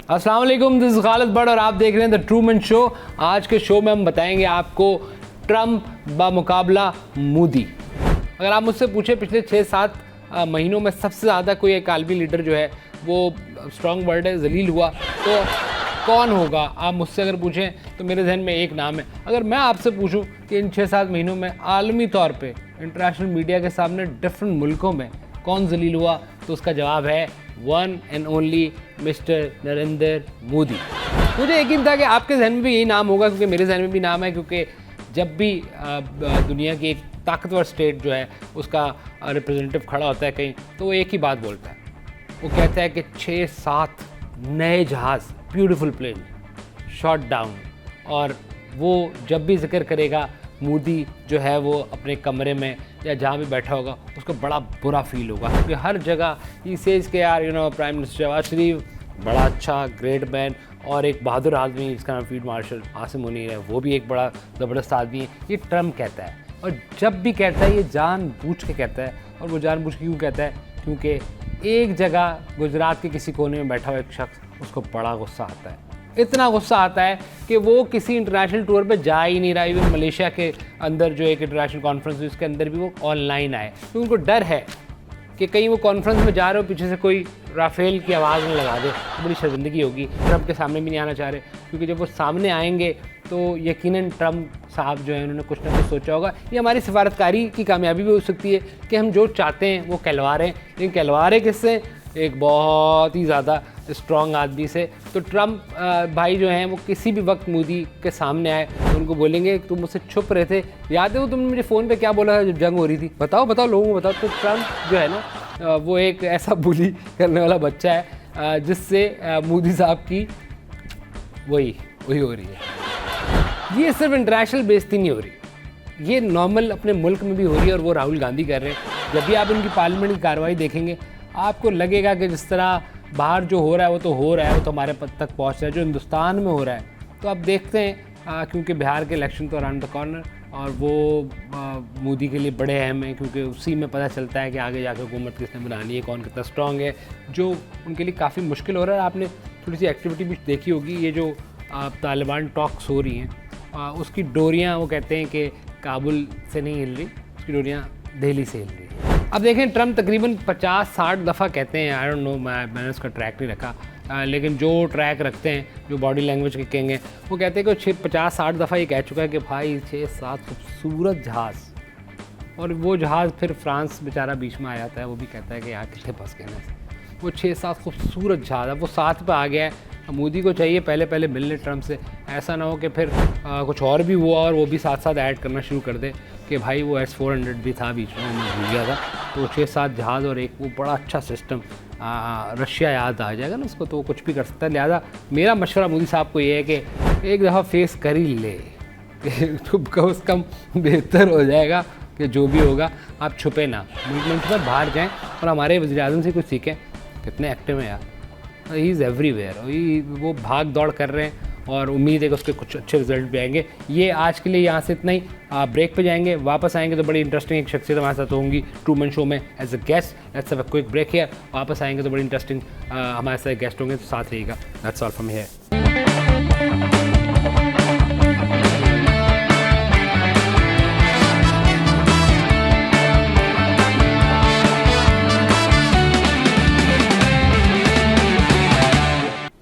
अस्सलाम वालेकुम, this is Khalid but और आप देख रहे हैं द ट्रूमन शो। आज के शो में हम बताएंगे आपको ट्रम्प बमुकाबला मोदी। अगर आप मुझसे पूछे पिछले 6-7 महीनों में सबसे ज़्यादा कोई एक आलमी लीडर जो है वो स्ट्रॉन्ग वर्ड है जलील हुआ तो कौन होगा, आप मुझसे अगर पूछें तो मेरे जहन में एक नाम है। अगर मैं आपसे पूछूं कि इन 6-7 महीनों में आलमी तौर पे इंटरनेशनल मीडिया के सामने डिफरेंट मुल्कों में कौन जलील हुआ, तो उसका जवाब है one and only mister Narendra Modi. मुझे यकीन था कि आपके जहन में भी यही नाम होगा, क्योंकि मेरे जहन में भी नाम है। क्योंकि जब भी दुनिया की एक ताकतवर स्टेट जो है उसका रिप्रेजेंटेटिव खड़ा होता है कहीं, तो वो एक ही बात बोलता है। वो कहता है कि 6-7 नए जहाज़, ब्यूटीफुल प्लेन शॉट डाउन। और वो जब भी जिक्र करेगा मोदी जो है वो अपने कमरे में या जहाँ भी बैठा होगा उसको बड़ा बुरा फील होगा, क्योंकि हर जगह ही सेज के यार प्राइम मिनिस्टर शहबाज शरीफ बड़ा अच्छा ग्रेट मैन और एक बहादुर आदमी जिसका नाम फील्ड मार्शल आसिम मुनीर है, वो भी एक बड़ा ज़बरदस्त आदमी है। ये ट्रम्प कहता है, और जब भी कहता है ये जानबूझ के कहता है। और वो जानबूझ के क्यों कहता है? क्योंकि एक जगह गुजरात के किसी कोने में बैठा हुआ एक शख्स, उसको बड़ा गुस्सा आता है। इतना गुस्सा आता है कि वो किसी इंटरनेशनल टूर पे जा ही नहीं रहा। इवन मलेशिया के अंदर जो एक इंटरनेशनल कॉन्फ्रेंस हुई उसके अंदर भी वो ऑनलाइन आए, तो उनको डर है कि कहीं वो कॉन्फ्रेंस में जा रहे हो पीछे से कोई राफेल की आवाज़ में लगा दे, तो बड़ी शर्मिंदगी होगी। ट्रम्प के सामने भी नहीं आना चाह रहे, क्योंकि जब वो सामने आएंगे तो यकीनन ट्रम्प साहब जो है उन्होंने कुछ ना कुछ सोचा होगा। ये हमारी सिफारतकारी की कामयाबी भी हो सकती है कि हम जो चाहते हैं वो कहलवा रहे हैं, लेकिन कहलवा रहे किससे? एक बहुत ही ज़्यादा स्ट्रॉन्ग आदमी से। तो ट्रम्प भाई जो हैं वो किसी भी वक्त मोदी के सामने आए तो उनको बोलेंगे तुम मुझसे छुप रहे थे, याद है वो तुमने मुझे फ़ोन पे क्या बोला था जब जंग हो रही थी, बताओ बताओ लोगों को बताओ। तो ट्रम्प जो है ना वो एक ऐसा बुली करने वाला बच्चा है जिससे मोदी साहब की वही हो रही है। ये सिर्फ इंटरनेशनल बेइज्जती नहीं हो रही, ये नॉर्मल अपने मुल्क में भी हो रही है, और वो राहुल गांधी कर रहे हैं। जब भी आप इनकी पार्लियामेंट की कार्रवाई देखेंगे आपको लगेगा कि जिस तरह बाहर जो हो रहा है वो तो हो रहा है, वो तो हमारे पद तक पहुंच रहा है। जो हिंदुस्तान में हो रहा है तो आप देखते हैं क्योंकि बिहार के इलेक्शन तो अराउंड द कॉर्नर, और वो मोदी के लिए बड़े अहम हैं, क्योंकि उसी में पता चलता है कि आगे जाकर हुकूमत किसने बनानी है, कौन कितना स्ट्रॉन्ग है, जो उनके लिए काफ़ी मुश्किल हो रहा है। आपने थोड़ी सी एक्टिविटी भी देखी होगी, ये जो तालिबान टॉक्स हो रही हैं उसकी डोरियाँ वो कहते हैं कि काबुल से नहीं हिल रही, उसकी डोरियाँ दिल्ली से हिल रही है। अब देखें ट्रम्प तकरीबन 50-60 दफ़ा कहते हैं, आई डोंट नो, मैंने उसका ट्रैक नहीं रखा, लेकिन जो ट्रैक रखते हैं जो बॉडी लैंग्वेज के कहेंगे वो कहते हैं कि 50-60 दफ़ा ये कह चुका है कि भाई 6-7 खूबसूरत जहाज़, और वो जहाज़ फिर फ्रांस बेचारा बीच में आ जाता है, वो भी कहता है कि यहाँ कितने फंस गए ना। वो 6-7 खूबसूरत जहाज़, अब वो 7 पे आ गया है। मोदी को चाहिए पहले पहले मिलने ट्रम्प से, ऐसा ना हो कि फिर कुछ और भी हुआ और वो भी साथ साथ ऐड करना शुरू कर दे कि भाई वो S-400 भी था बीच में, मैं भूल गया था। तो 6-7 जहाज़ और एक वो बड़ा अच्छा सिस्टम, रशिया याद आ जाएगा ना उसको, तो वो कुछ भी कर सकता है। लिहाजा मेरा मशवरा मोदी साहब को ये है कि एक दफ़ा फेस कर ही ले, तो कम से कम बेहतर हो जाएगा कि जो भी होगा आप छुपे ना, मुल्क में छुपे, बाहर जाएँ और हमारे वज़ीर-ए-आज़म से कुछ सीखें, कितने एक्टिव हैं यार, ही इज़ एवरीवेयर। वो भाग दौड़ कर रहे हैं और उम्मीद है कि उसके कुछ अच्छे रिजल्ट भी आएंगे। ये आज के लिए यहाँ से इतना ही, ब्रेक पे जाएंगे, वापस आएंगे तो बड़ी इंटरेस्टिंग एक शख्सियत हमारे साथ होंगी ट्रूमन शो में as a guest. Let's have a quick break here, वापस आएंगे तो बड़ी इंटरेस्टिंग हमारे साथ गेस्ट होंगे, तो साथ रहिएगा। That's all from here.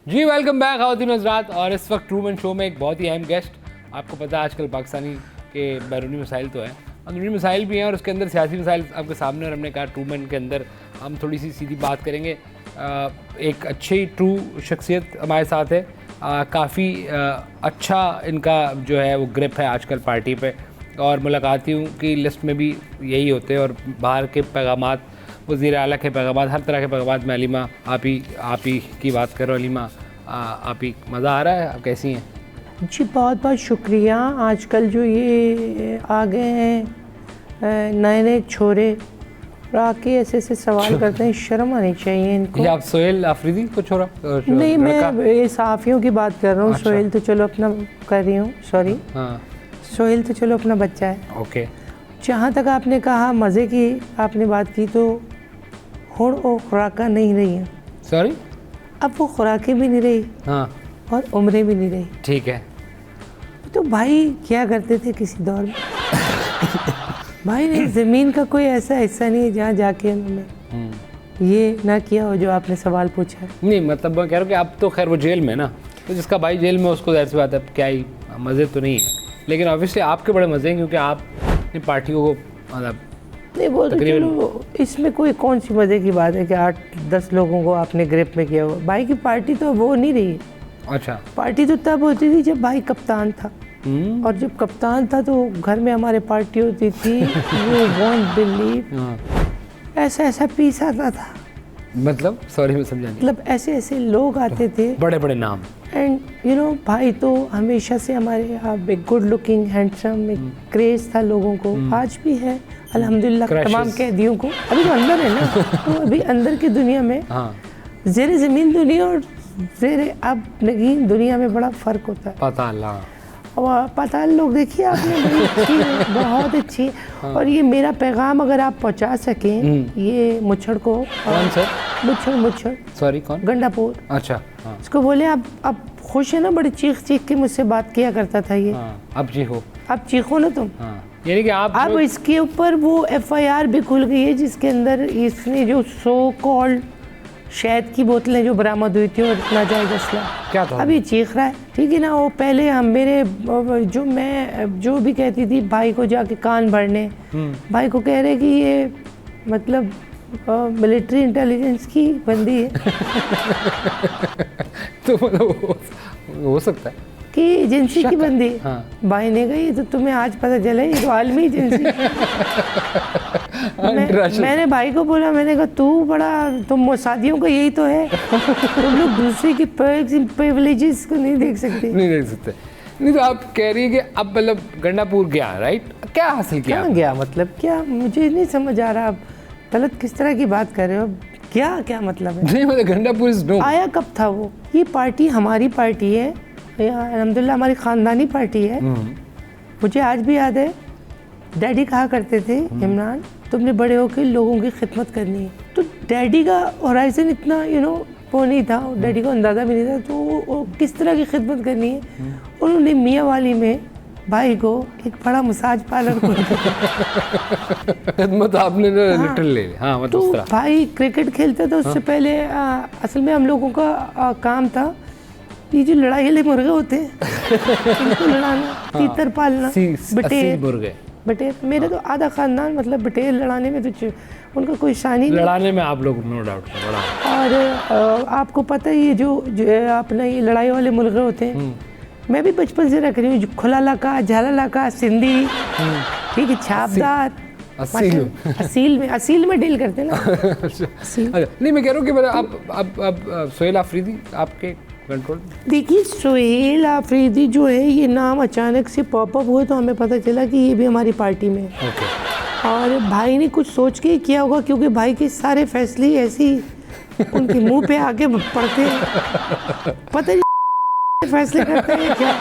जी वेलकम बैक ख़वातीन हज़रात। और इस वक्त ट्रूमन शो में एक बहुत ही अहम गेस्ट, आपको पता है आजकल पाकिस्तानी के बैरूनी मसाइल तो हैं, अंदरूनी मसाइल भी हैं, और उसके अंदर सियासी मसाइल आपके सामने, और हमने कहा ट्रूमन के अंदर हम थोड़ी सी सीधी बात करेंगे। एक अच्छी ट्रू शख्सियत हमारे साथ है, काफ़ी अच्छा इनका जो है वो ग्रिप है आजकल पार्टी पे, और मुलाकातियों की लिस्ट में भी यही होते हैं, और बाहर के पैगामात, वज़ीर आला के पैगामात, हर तरह के पैगामात में। अलीमा आप ही की बात करो। अलीमा आप ही, मज़ा आ रहा है, आप कैसी हैं? जी बहुत बहुत शुक्रिया। आजकल जो ये आ गए हैं नए नए छोरे और आके ऐसे ऐसे सवाल करते हैं, शर्म आनी चाहिए इनको। ये आप सोहेल आफरीदी को छोड़ा? नहीं, मैं ये सहाफ़ियों की बात कर रहा हूँ। अच्छा। सोहेल तो चलो अपना कर रही हूँ, सॉरी। हाँ, सोहेल तो चलो अपना बच्चा है। ओके। जहाँ तक आपने कहा मज़े की आपने बात की, तो हुण ओ खुराका नहीं रही है। सॉरी, अब वो खुराकें भी नहीं रही हाँ और उम्रें भी नहीं रही। ठीक है। तो भाई क्या करते थे किसी दौर में भाई ने ज़मीन का कोई ऐसा हिस्सा नहीं है जहाँ जाके उन्होंने ये ना किया हो जो आपने सवाल पूछा है। नहीं मतलब मैं कह रहा हूँ कि अब तो खैर वो जेल में ना, तो जिसका भाई जेल में उसको ज़ाहिर सी बात है क्या ही मज़े तो नहीं है, लेकिन ऑब्वियसली आपके बड़े मज़े हैं क्योंकि आप अपनी पार्टियों को मतलब नहीं वो तो चलो इसमें कोई कौन सी मज़े की बात है कि 8-10 लोगों को आपने ग्रिप में किया हुआ। भाई की पार्टी तो वो नहीं रही। अच्छा। पार्टी तो तब होती थी जब भाई कप्तान था, और जब कप्तान था तो घर में हमारे पार्टी होती थी। यू वोंट बिलीव, ऐसा ऐसा पीस आता था। मतलब सॉरी मैं समझा नहीं। मतलब ऐसे ऐसे लोग आते थे, बड़े बड़े नाम। एंड यू नो भाई तो हमेशा से हमारे यहाँ एक गुड लुकिंग हैंडसम एक क्रेज था लोगों को, आज भी है अल्हम्दुलिल्लाह। तमाम कैदियों को अभी तो अंदर है ना, तो अभी अंदर की दुनिया में ज़ेरे ज़मीन दुनिया और ज़ेरे अब नगीन दुनिया में बड़ा फ़र्क होता है। पाताल, और पाताल लोग देखिए आपने, बड़ी अच्छी है, बहुत अच्छी। और ये मेरा पैगाम अगर आप पहुंचा सकें ये मुच्छड़ को, कौन सर? मुच्छड़ सॉरी कौन? गंडापुर। अच्छा हाँ। इसको बोले अब खुश है ना, बड़े चीख चीख के मुझसे बात किया करता था ये। अब चीखो, अब चीखो ना तुम। यानी कि आप अब इसके ऊपर वो FIR भी खुल गई है जिसके अंदर इसने जो सो कॉल्ड शहद की बोतलें जो बरामद हुई थी और इतना जायज असला क्या था? अभी चीख रहा है, ठीक है ना। वो पहले हम मेरे जो भी कहती थी भाई को जाके कान भरने, भाई को कह रहे कि ये मतलब मिलिट्री इंटेलिजेंस की बंदी है। तो मतलब हो सकता है कि एजेंसी की बंदी। भाई ने कही तो तुम्हें आज पता चला ये तो आलमी एजेंसी। मैंने भाई को बोला, मैंने कहा तू बड़ा तुम मोसादियों का यही तो है, तुम लोग दूसरे के प्रिविलेजेस को नहीं देख सकते। नहीं देख सकते। नहीं तो आप कह रही है कि अब मतलब गंडापुर गया, राइट? क्या हासिल किया? कहाँ गया मतलब क्या, मुझे नहीं समझ आ रहा। आप गलत किस तरह की बात कर रहे हो? क्या मतलब है? नहीं मतलब गंडापुर इज नो। आया कब था वो? ये पार्टी हमारी पार्टी है, अल्हम्दुलिल्लाह हमारी ख़ानदानी पार्टी है। मुझे आज भी याद है डैडी कहा करते थे, इमरान तुमने बड़े होकर लोगों की खिदमत करनी है। तो डैडी का होराइजन इतना वो नहीं था, डैडी को अंदाज़ा भी नहीं था तो वो किस तरह की खिदमत करनी है। उन्होंने मियाँ वाली में भाई को एक बड़ा मसाज पार्लर खोल खिदमत आपने लिटिल ले ली। हाँ मतलब तो भाई क्रिकेट खेलता था उससे पहले असल में हम लोगों का काम था ये जो लड़ाई वाले मुर्गे होते हैं इनको लड़ाना, तीतर पालना, बटेर। मेरे तो आधा खानदान मतलब बटेर लड़ाने में तो उनका कोई शान ही नहीं। लड़ाने में आप लोग नो डाउट बड़ा। और आपको पता है ये जो अपना ये लड़ाई वाले मुर्गे होते हैं, मैं भी बचपन से रख रही हूँ। खुलाला का, झालाला का, सिंधी, ठीक है, छापदार, असील में डील करते ना। नहीं मैं कह रहा हूँ कि अब सोहेल आफरीदी आपके कंट्रोल। देखिए सोहेल आफरीदी जो है ये नाम अचानक से पॉपअप हुए तो हमें पता चला कि ये भी हमारी पार्टी में है। और भाई ने कुछ सोच के किया होगा क्योंकि भाई के सारे फैसले ऐसी उनके मुंह पे आके पड़ते हैं, पता नहीं फैसले करते हैं क्या।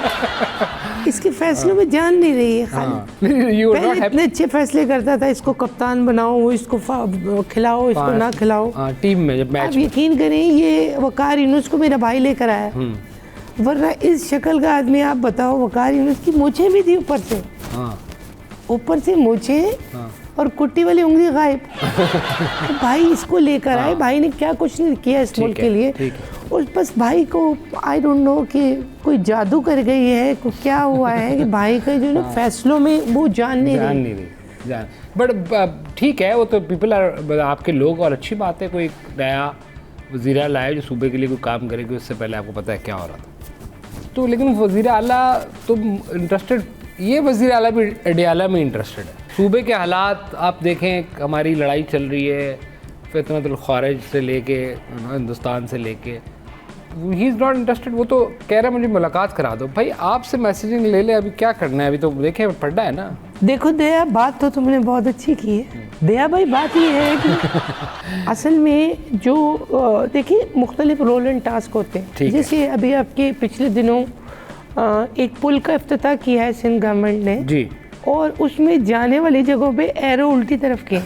इसके फैसलों में जान नहीं रही है खाली। पहले इतने अच्छे फैसले करता था, इसको कप्तान बनाओ, इसको खिलाओ, इसको ना खिलाओ टीम में जब मैच। आप यकीन करें ये वकार यूनुस को मेरा भाई लेकर आया, वरना इस शक्ल का आदमी आप बताओ। वकार यूनुस की मूछें भी थी ऊपर से मूछें और कुट्टी वाली उंगली गायब। तो भाई इसको लेकर आए, भाई ने क्या कुछ नहीं किया इस मुल्क के लिए। और बस भाई को आई डोंट नो कि कोई जादू कर गई है, क्या हुआ है कि भाई का जो ना फैसलों में वो जान नहीं रही। बट ठीक है, वो तो पीपल आर आपके लोग, और अच्छी बात है कोई नया वज़ीर आला है जो सूबे के लिए कोई काम करेगी। उससे पहले आपको पता है क्या हो रहा था। तो लेकिन वज़ीर आला तो इंटरेस्टेड, ये वज़ीर आला भी अडियाला में इंटरेस्टेड है। सूबे के हालात आप देखें, हमारी लड़ाई चल रही है फितनतुल ख़ारिज से लेके हिंदुस्तान से लेके, ही इज़ नॉट इंटरेस्टेड। वो तो कह रहा है मुझे मुलाकात करा दो। भाई आपसे मैसेजिंग ले ले, अभी क्या करना है, अभी तो देखें पढ़ना है ना। देखो दया, बात तो तुमने बहुत अच्छी की है दया भाई। बात ये है कि असल में जो देखिए मुख्तलिफ रोल एंड टास्क होते हैं। जैसे अभी आपके पिछले दिनों एक पुल का इफ्तिताह किया है सिंध गवर्नमेंट ने जी, और उसमें जाने वाली जगहों पे एरो उल्टी तरफ के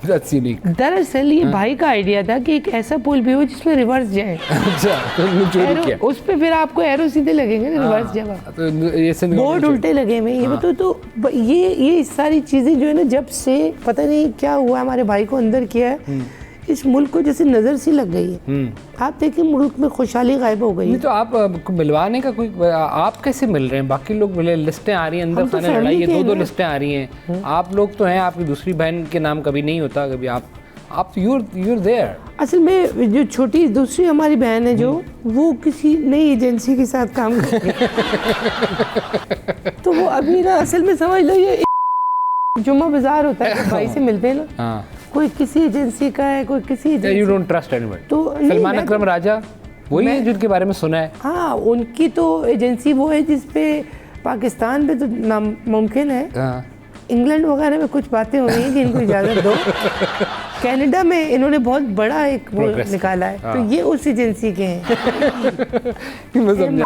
दैट्स यूनिक। दरअसल ये भाई का आइडिया था कि एक ऐसा पुल भी हो जिसमें रिवर्स जाए। अच्छा, तो उन्होंने चोरी किया। उस पे फिर आपको एरो सीधे लगेंगे ना रिवर्स जब आप, तो ऐसे बोर्ड उल्टे लगे हुए ये बताओ। तो ये सारी चीजें जो है ना, जब से पता नहीं क्या हुआ हमारे भाई को अंदर किया है, इस मुल्क को जैसे नजर सी लग गई है। आप देखिए मुल्क में खुशहाली गायब हो गई है। तो आप मिलवाने का कोई, आप कैसे मिल रहे हैं? बाकी लोग मिले, लिस्टें आ रही हैं अंदर हम तो खाने लड़ाई है, family के 2-2 हैं। लिस्टें आ रही हैं। आप लोग तो हैं, आपकी दूसरी बहन के नाम कभी नहीं होता, कभी आप यूर देयर। असल में जो छोटी दूसरी हमारी बहन है जो, वो किसी नई एजेंसी के साथ काम करती है। तो वो अभी ना असल में समझ लो ये जुम्मा बाजार होता है, भाई से मिलते हैं ना, हाँ, कोई किसी एजेंसी का है, कोई किसी you agency. Don't trust anybody. तो नहीं, सलमान मैं अकरम राजा वही है जिनके बारे में सुना है। हाँ, उनकी तो एजेंसी वो है जिसपे पाकिस्तान पे तो नामुमकिन है। हाँ। इंग्लैंड वगैरह में कुछ बातें हो रही हैं कि इनको इजाज़त दो। कनाडा में इन्होंने बहुत बड़ा एक वो Progress। निकाला है, तो ये उस एजेंसी के हैं। मैं समझा।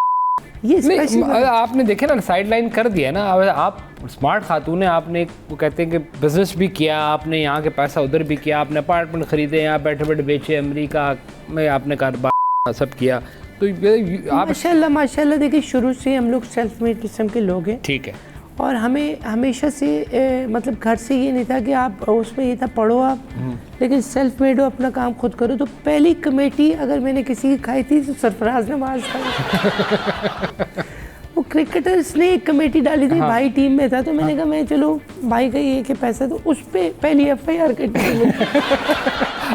ये नहीं, स्पेशल आपने देखे ना, साइड लाइन कर दिया ना। अब आप स्मार्ट खातून हैं, आपने वो कहते हैं कि बिजनेस भी किया, आपने यहाँ के पैसा उधर भी किया, आपने अपार्टमेंट खरीदे, यहाँ बैठे बैठे बेचे, अमेरिका में आपने कारोबार सब किया। तो आप माशाल्लाह देखिए, शुरू से हम लोग सेल्फ मेड किस्म के लोग हैं। ठीक है। और हमें हमेशा से मतलब घर से ये नहीं था कि आप उसमें ये था पढ़ो आप, लेकिन सेल्फ मेड हो, अपना काम खुद करो। तो पहली कमेटी अगर मैंने किसी की खाई थी तो सरफराज नवाज था। वो क्रिकेटर्स ने एक कमेटी डाली थी, भाई टीम में था, तो मैंने कहा मैं चलो भाई का ये कि पैसा, तो उस पे पहली FIR कटी।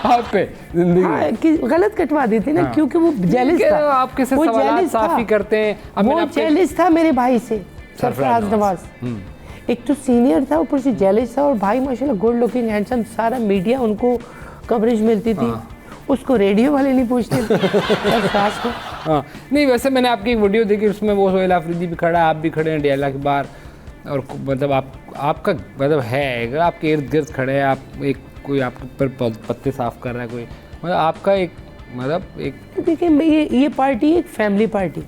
आप पे जिंदगी हाँ, कि गलत कटवा दी थी ना, क्योंकि वो जेलिस था। आप किसे वो सवाल jealous साफ था। ही करते हैं। अब वो मैंने आपको- जेलिस था मेरे भाई से, सरफराज नवाज। एक तो सीनियर था, ऊपर से जेलिस था, और भाई माशाल्लाह गुड लुकिंग हैंडसम, सारा मीडिया उनको कवरेज मिलती थी। उसको रेडियो वाले नहीं पूछते थे सरफराज को। हाँ, नहीं वैसे मैंने आपकी एक वीडियो देखी, उसमें वो सोहेल आफरीदी भी खड़ा है, आप भी खड़े हैं डियाला के बाहर, और मतलब आपका मतलब है, अगर आपके इर्द गिर्द खड़े हैं, आप एक कोई आपके ऊपर पत्ते साफ कर रहा है कोई, मतलब आपका एक मतलब एक देखिए ये पार्टी एक फैमिली पार्टी,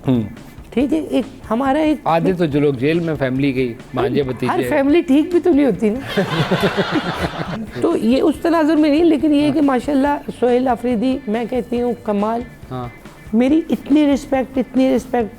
ठीक है। एक हमारा एक आधे तो जो लोग जेल में फैमिली गई, मांझे हर भतीजे। फैमिली ठीक भी तो नहीं होती ना। तो ये उस तनाजुर में नहीं, लेकिन ये है कि माशाल्लाह सोहेल आफरीदी, मैं कहती हूँ कमाल। हाँ, मेरी इतनी रिस्पेक्ट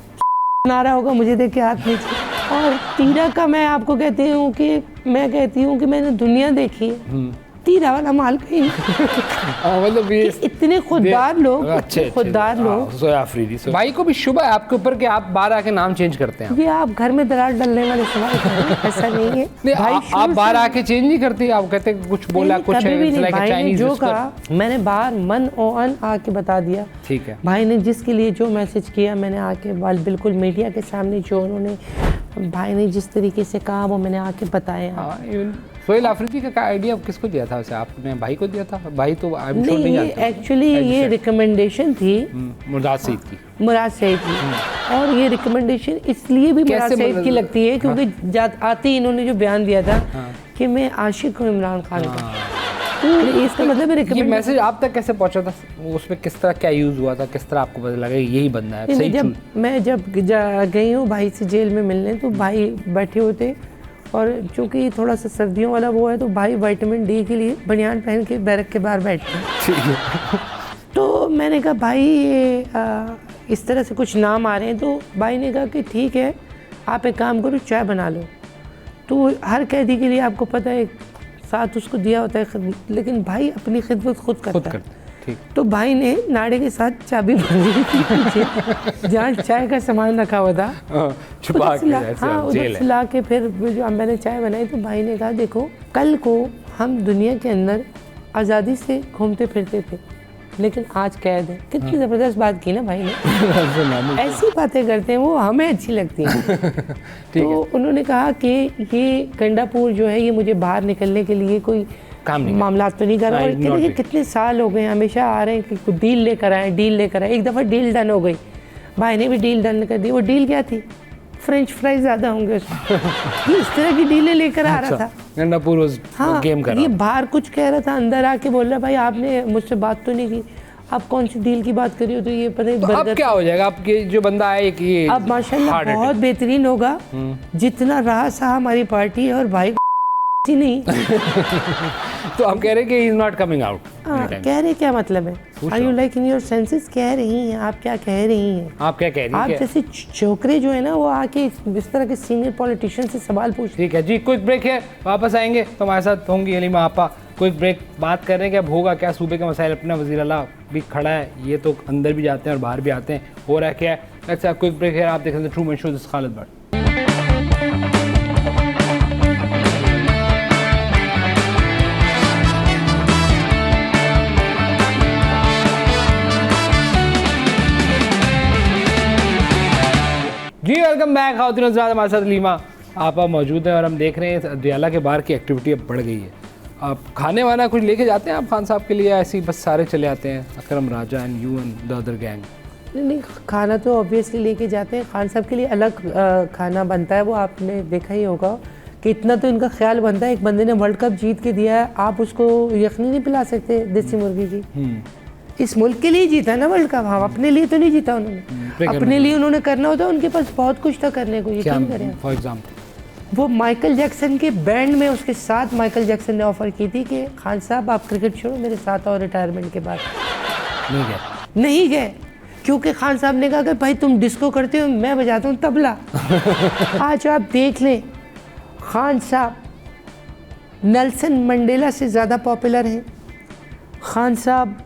नारा होगा मुझे देख के हाथ नीचे। और तीरा का मैं आपको कहती हूँ कि मैंने दुनिया देखी है, तीरा वाला माल कहीं मतलब ये इतने खुददार लोग, अच्छे खुददार लोग। सोहेल आफरीदी भाई को भी शुभ है आपके ऊपर कि आप बाहर आके नाम चेंज करते हैं। ये आप घर में दरार डालने वाले सवाल कर रहे हैं, ऐसा नहीं है। नहीं, भाई आप शुरू बाहर से- आके चेंज नहीं करती, आप कहते हैं कुछ बोला नहीं, कुछ कभी भी है नहीं। like a भाई ने Chinese जो whisper। कहा मैंने बाहर मन और अन आके बता दिया। ठीक है। भाई ने जिसके लिए जो मैसेज किया मैंने आके बिल्कुल मीडिया के सामने, जो उन्होंने भाई ने जिस तरीके से कहा वो मैंने आके बताया। हाँ, सोहेल आफरीदी का आइडिया किसको दिया था वैसे? आपने भाई को दिया था? भाई तो आई एम श्योर नहीं, नहीं ये जानते। एक्चुअली ये रिकमेंडेशन थी मुर्दाद सईद की। मुराद सईद की, और ये रिकमेंडेशन इसलिए भी मुराद सईद की लगती है क्योंकि आते ही इन्होंने जो बयान दिया था कि मैं आशिक हूँ इमरान खान का, तो इसका मतलब है ये मैसेज आप तक कैसे पहुंचा था? उसमें किस तरह क्या यूज हुआ था? किस तरह आपको पता लगा यही बंदा है सही? जब गई हूँ भाई से जेल में मिलने, तो भाई बैठे होते, और चूंकि थोड़ा सा सर्दियों वाला वो है, तो भाई विटामिन D के लिए बनियान पहन के बैरक के बाहर बैठते हैं। तो मैंने कहा भाई ये इस तरह से कुछ नाम आ रहे हैं, तो भाई ने कहा कि ठीक है आप एक काम करो, चाय बना लो। तो हर कैदी के लिए आपको पता है साथ उसको दिया होता है खिदमत, लेकिन भाई अपनी खिदमत खुद करता है। ठीक। तो भाई ने नाड़े के साथ चाबी बंधी थी पीछे, जहाँ चाय का सामान रखा हुआ था, छुपा के हाँ उधर से ला के फिर जो मैंने चाय बनाई, तो भाई ने कहा देखो कल को हम दुनिया के अंदर आज़ादी से घूमते फिरते थे, लेकिन आज कैद है। कितनी ज़बरदस्त बात की ना भाई ने। ऐसी बातें करते हैं वो, हमें अच्छी लगती हैं। तो उन्होंने कहा कि ये गंडापुर जो है ये मुझे बाहर निकलने के लिए कोई मामला तो नहीं कर रहा, और देखिए कितने साल हो गए हमेशा आ रहे हैं कि डील लेकर आए, डील लेकर आए। एक दफ़ा डील डन हो गई, भाई ने भी डील डन कर दी। वो डील क्या थी? फ्रेंच फ्राइज ज़्यादा होंगे उसमें। इस तरह की डीलें लेकर आ रहा था। गंडापुर हाँ, गेम कर रहा। ये बाहर कुछ कह रहा था, अंदर आके बोल रहा भाई आपने मुझसे बात तो नहीं की, आप कौन सी डील की बात कर रही हो? तो ये पता नहीं तो अब क्या हो जाएगा आपके जो बंदा है कि ये अब माशाल्लाह बहुत बेहतरीन होगा। जितना रहा सहा हमारी पार्टी है, और भाई ही नहीं। तो आप कह रहे हैं कि he is not coming out. कह रहे क्या मतलब है? Are you like in your senses? कह रही हैं आप, क्या कह रही हैं आप? क्या कह रही हैं? आप जैसे छोकरे जो है ना वो आके इस तरह के सीनियर पॉलिटिशियन से सवाल पूछ। ठीक है जी, क्विक ब्रेक है, वापस आएंगे तो हमारे साथ होंगी हलीमा आपा। क्विक ब्रेक, बात कर रहे हैं कि अब होगा क्या सूबे के मसाइल। अपना वज़ीर आला भी खड़ा है, ये तो अंदर भी जाते हैं और बाहर भी आते हैं, हो रहा है क्या है। अच्छा क्विक ब्रेक है, आप देख रहे हैं Truman show, this Khalid Bhatt. जी वेलकम बैक। खातिन हज़रात, हमारे साथ लीमा आपा मौजूद है और हम देख रहे हैं रियाला के बाहर की एक्टिविटी अब बढ़ गई है। आप खाने वाना कुछ लेके जाते हैं आप खान साहब के लिए, ऐसे ही बस सारे चले आते हैं? Akram Raja and you and the other gang. नहीं, खाना तो ऑब्वियसली लेके जाते हैं। खान साहब के लिए अलग खाना बनता है, वो आपने देखा ही होगा कि इतना तो इनका ख्याल बनता है। एक बंदे ने वर्ल्ड कप जीत के दिया है, आप उसको यखनी नहीं पिला सकते देसी मुर्गी की। इस मुल्क के लिए जीता ना वर्ल्ड कप, हाँ अपने लिए तो नहीं जीता उन्होंने। अपने लिए उन्होंने करना होता, उनके पास बहुत कुछ था करने को, यकीन करें। फॉर एग्जाम्पल वो माइकल जैक्सन के बैंड में उसके साथ माइकल जैक्सन ने ऑफर की थी कि खान साहब आप क्रिकेट छोड़ो मेरे साथ और रिटायरमेंट के बाद। नहीं गए क्योंकि खान साहब ने कहा कि भाई तुम डिस्को करते हो, मैं बजाता हूँ तबला। आज आप देख लें, खान साहब नेल्सन मंडेला से ज़्यादा पॉपुलर हैं। खान साहब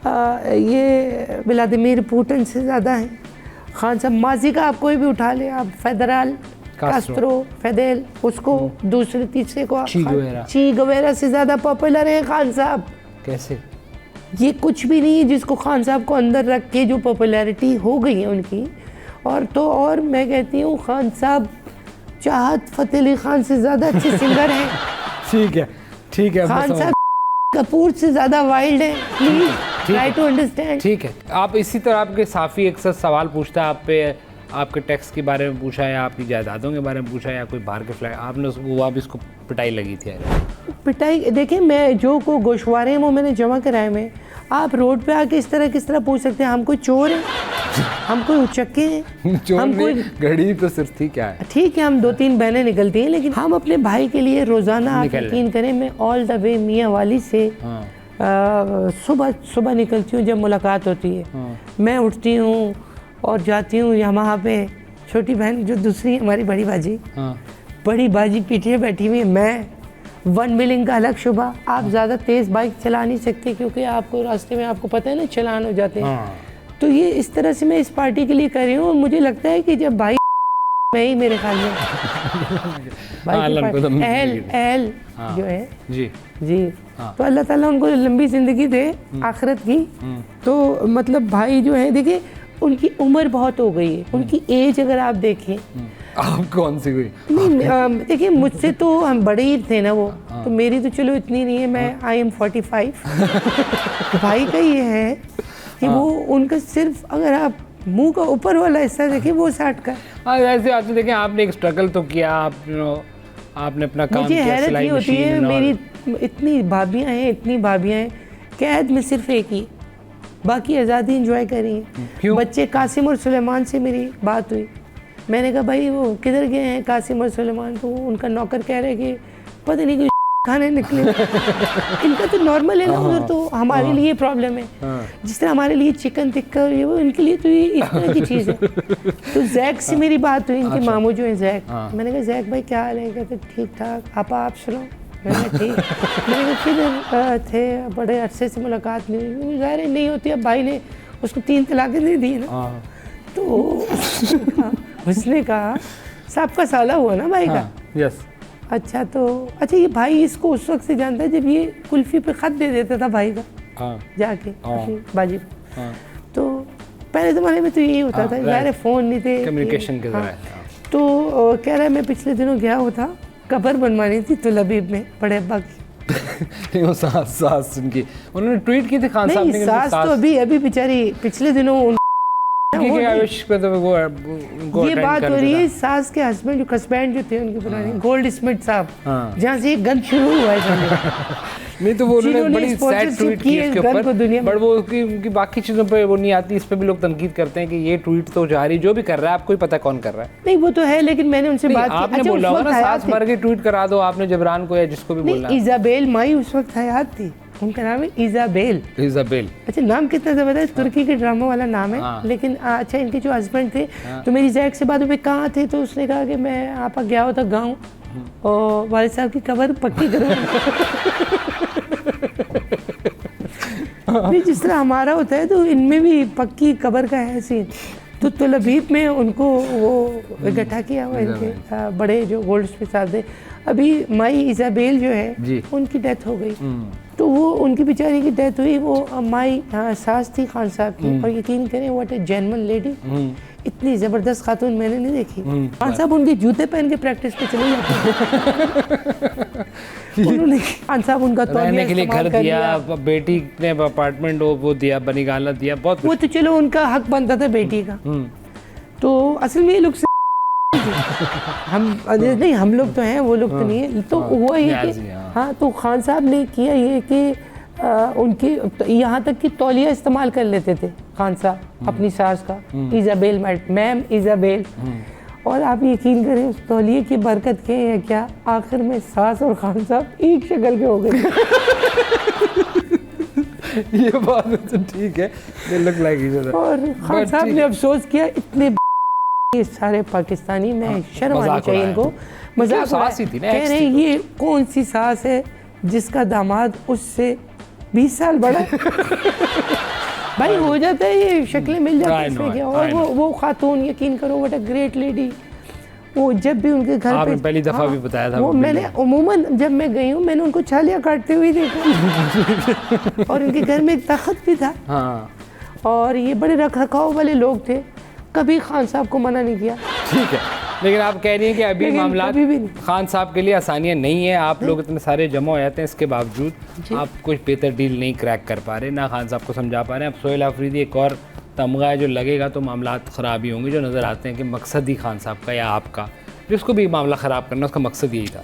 ये व्लादिमीर पुतिन से ज़्यादा हैं। खान साहब माजी का आप कोई भी उठा ले, आप फेडरल कास्ट्रो, फेडेल, उसको दूसरे तीसरे को ची गवेरा से ज़्यादा पॉपुलर हैं खान साहब। कैसे? ये कुछ भी नहीं है जिसको खान साहब को अंदर रख के जो पॉपुलैरिटी हो गई है उनकी। और तो और मैं कहती हूँ खान साहब चाहत फ़तेह अली खान से ज़्यादा अच्छे सिंगर हैं। ठीक है, ठीक है। खान साहब कपूर से ज़्यादा वाइल्ड है। Please try to understand. ठीक है, आप इसी तरह आपके साफ़ी अक्सर सवाल पूछता है आप पे, आपके टैक्स के बारे में पूछा है, आपकी जायदादों के बारे में पूछा है, या कोई बाहर के फ्लैट, आपने उसको वापस इसको पिटाई लगी थी? पिटाई देखिए, मैं जो को गोशवारे हैं वो मैंने जमा कराए में। आप रोड पे आके इस तरह किस तरह पूछ सकते हैं? हम कोई चोर हैं? हम कोई उचक्के हैं? हम कोई घड़ी तो सिर्फ थी क्या है? ठीक है, हम 2-3 बहनें निकलती हैं, लेकिन हम अपने भाई के लिए रोज़ाना, आप यकीन करें, मैं ऑल द वे मियाँ वाली से सुबह निकलती हूँ जब मुलाकात होती है। मैं उठती हूँ और जाती हूँ यहाँ पे। छोटी बहन जो दूसरी हमारी बड़ी बाजी पीछे बैठी हुई है। मैं 1 मिलियन का अलग शुबा। आप ज़्यादा तेज़ बाइक चला नहीं सकते क्योंकि आपको रास्ते में आपको पता है ना चलान हो जाते हैं। तो ये इस तरह से मैं इस पार्टी के लिए कर रही हूँ। और मुझे लगता है कि जब भाई मैं ही, मेरे ख्याल में एहल जो है जी तो अल्लाह ताला उनको लंबी ज़िंदगी दे आखिरत की। तो मतलब भाई जो है, देखिए उनकी उम्र बहुत हो गई है, उनकी एज अगर आप देखें। आप कौन सी हुई? नहीं देखिए, मुझसे तो हम बड़े ही थे ना वो, तो मेरी तो चलो इतनी नहीं है, मैं आई एम 45। भाई का ये है कि वो उनका सिर्फ, अगर आप मुंह का ऊपर वाला हिस्सा देखें वो 60 का। हाँ ऐसे आते देखें, आपने एक स्ट्रगल तो किया, आपने अपना काम किया। मुझे हैरत ये होती है, मेरी इतनी भाभियाँ हैं, कैद में सिर्फ एक ही, बाकी आज़ादी एंजॉय करी है। बच्चे कासिम और सुलेमान से मेरी बात हुई, मैंने कहा भाई वो किधर गए हैं कासिम और सुलेमान? तो उनका नौकर कह रहे कि पता नहीं खाने निकले। इनका तो नॉर्मल है ना उधर, तो हमारे लिए प्रॉब्लम है। जिस तरह हमारे लिए चिकन टिक्का ये वो, इनके लिए तो ये इस तरह की चीज़ है। तो जैक से मेरी बात हुई, इनके मामू जो है जैक। मैंने कहा जैक भाई क्या हाल है? कहते ठीक ठाक। आप सुनो? मैंने ठीक। मैंने कहा फिर थे, बड़े अरसे से मुलाकात नहीं हुई। ज़ाहिर नहीं होती, अब भाई ने उसको 3 तलाक़ें दे दी ना। तो उसने कहा साहब का साला हुआ ना भाई का। यस। अच्छा ये भाई इसको उस वक्त से जानता है जब ये कुल्फी पे खत दे देता था भाई का जाके अपनी बाजी को। तो पहले ज़माने में तो यही होता था, यार फ़ोन नहीं थे, कम्युनिकेशन के ज़रिए। तो कह रहा है मैं पिछले दिनों गया हुआ था, कब्र बनवानी थी तो लबीब में बड़े अब्बा की। नहीं वो सास उनकी, उन्होंने ट्वीट की थी खान साहब ने। सास तो अभी बेचारी पिछले दिनों के आवेश पे तो वो उनको ये attend बात कर हो रही देता। है सास के हस्बैंड जो थे उनके पुराने गोल्ड स्मिथ साहब, हाँ। जहाँ से ये गन शुरू हुआ है समझो। नहीं तो वो उन्होंने जिन्होंने बड़ी सैड sponsorship ट्वीट की की है इसके इस गन ऊपर, को दुनिया में। बट वो उनकी बाकी चीज़ों पे वो नहीं आती, इस पे भी लोग तनकीद करते हैं कि ये ट्वीट तो जारी जो भी कर रहा है आपको ही पता कौन कर रहा है। नहीं वो तो है, लेकिन मैंने उनसे नहीं, बात की। आपने अच्छा, बोला उस होगा वक्त ना हयात सास थे। मर के ट्वीट करा दो आपने जबरान को या जिसको भी बोलना नहीं, इजाबेल माई उस वक्त हयात थी, उनका नाम है इजाबेल। इजाबेल। अच्छा, नाम कितना ज़बरदस्त, तुर्की के ड्रामा वाला नाम है। हाँ। लेकिन अच्छा, इनके जो हस्बैंड थे तो मेरी जैक से बात हुई कहाँ थे, तो उसने कहा कि मैं आपा गया हो था गाँव और वालिद साहब की कब्र पक्की करूँ। नहीं, जिस तरह हमारा होता है तो इनमें भी पक्की कब्र का है सीन। तो तलबीब में उनको वो इकट्ठा किया हुआ इनके बड़े जो गोल्ड स्मिथ साहब थे। अभी माई इजाबेल जो जी। है उनकी डेथ हो गई, तो वो उनकी बेचारी की डेथ हुई। वो माई सास थी खान साहब की, और यकीन करें व्हाट ए जेन्युइन लेडी, इतनी ज़बरदस्त खातून मैंने नहीं देखी। खान साहब उनके जूते पहन के प्रैक्टिस पे चले जाते हैं। उन्होंने खान साहब उनका रहने के लिए घर इस्तेमाल कर दिया, बेटी ने अपार्टमेंट वो दिया, बनीगाला दिया, बहुत वो तो चलो उनका हक बनता था बेटी का। तो असल में ये लोग हम नहीं, हम लोग तो हैं, वो लोग तो नहीं है। तो हुआ ये कि हाँ, तो खान साहब ने किया ये कि उनकी यहाँ तक कि तौलिया इस्तेमाल कर लेते थे खान साहब अपनी सास का, इजाबेल मैम इजाबेल। और आप यकीन करें उस तौलिए की बरकत के है क्या, आखिर में सास और खान साहब एक शक्ल के हो गए। ये बात तो ठीक है, they look like each other। और खान साहब ने अफसोस किया, इतने ये सारे पाकिस्तानी में शर्म आनी चाहिए इनको। मजाक सास ही थी ना, कह रहे हैं ये कौन सी सास है जिसका दामाद उससे 20 साल बड़ा है। भाई हो जाता है, ये शक्लें मिल जाती हैं इसमें क्या। और वो खातून यकीन करो व्हाट अ ग्रेट लेडी, वो जब भी उनके घर पे पहली दफा भी बताया था वो मैंने उमूमन जब मैं गई हूँ मैंने उनको छालियाँ काटते हुए देखा। और उनके घर में एक तख्त भी था। हाँ, और ये बड़े रख रखाव वाले लोग थे, कभी खान साहब को मना नहीं किया। ठीक है, लेकिन आप कह रही हैं कि अभी मामला खान साहब के लिए आसानियाँ नहीं है, आप लोग इतने सारे जमा हो जाते हैं, इसके बावजूद आप कुछ बेहतर डील नहीं क्रैक कर पा रहे, ना खान साहब को समझा पा रहे हैं। अब सोहेल आफरीदी एक और तमगा है जो लगेगा तो मामला ख़राब ही होंगे, जो नज़र आते हैं कि मकसद ही खान साहब का या आपका, जिसको भी मामला ख़राब करना उसका मकसद यही था।